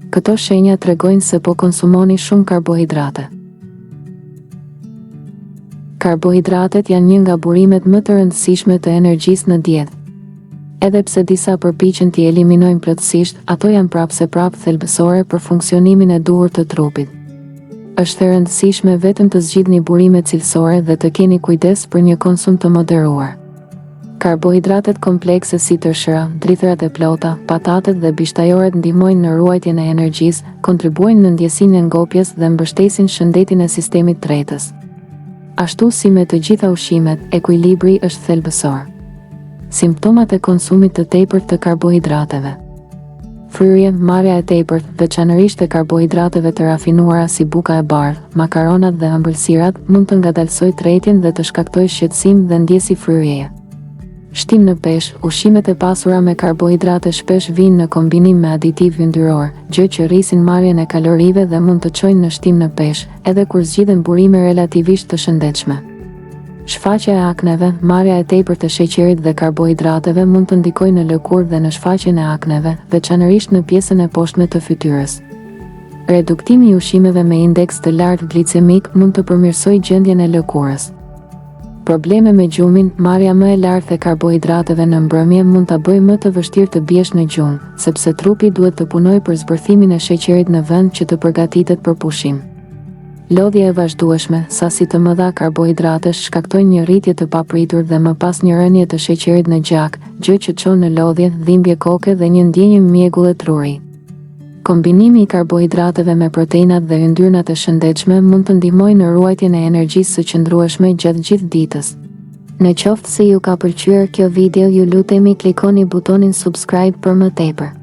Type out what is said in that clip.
Këto shenja tregojnë se po konsumoni shumë karbohidrate. Karbohidratet janë një nga burimet më të rëndësishme të energjisë në dietë. Edhe pse disa përpiqen t'i eliminojnë plotësisht, ato janë prapë thelbësore për funksionimin e duhur të trupit. Është e rëndësishme vetëm të zgjidhni burime cilësore dhe të keni kujdes për një konsum të moderuar. Karbohidratet komplekse si tërshëra, drithërat e plota, patatet dhe bishtajoret ndihmojnë në ruajtjen e energjisë, kontribuojnë në ndjesinë e ngopjes dhe mbështesin shëndetin e sistemit tretës. Ashtu si me të gjitha ushqimet, ekuilibri është thelbësor. Simptomat e konsumit të tepërt të karbohidrateve. Fryrje, marrja e tepërt, veçanërisht e karbohidrateve të rafinuara si buka e bardhë, makaronat dhe ëmbëlsirat, mund të ngadalsojë tretjen dhe të shkaktojë shqetësim dhe ndjesi fryrjeje. Shtim në peshë, ushqimet e pasura me karbohidrate shpesh vijnë në kombinim me aditiv yndyror, gjë që rrisin marrjen e kalorive dhe mund të çojnë në shtim në peshë, edhe kur zgjidhen burime relativisht të shëndetshme. Shfaqja e akneve, marrja e tepërt të sheqerit dhe karbohidrateve mund të ndikojë në lëkurë dhe në shfaqjen e akneve, veçanërisht në pjesën e poshtme të fytyrës. Reduktimi i ushqimeve me indeks të lartë glicemik mund të përmirësojë gjendjen e lëkurës. Probleme me gjumin, marrja më e lartë e karbohidrateve në mbrëmje mund ta bëjë më të vështirë të biesh në gjumë, sepse trupi duhet të punojë për zbërthimin e sheqerit në vend që të përgatitet për pushim. Lodhja e vazhdueshme, sasi të mëdha karbohidratesh shkaktojnë një rritje të papritur dhe më pas një rënje të sheqerit në gjak, gjë që çon në lodhje, dhimbje koke dhe një ndjenjë mjegulle truri. Kombinimi i karbohidrateve me proteinat dhe yndyrnat e shëndetshme mund të ndihmojë në ruajtjen e energjisë së qëndrueshme gjatë gjithë ditës. Në qoftë se ju ka pëlqyer kjo video, ju lutemi klikoni butonin subscribe për më tepër.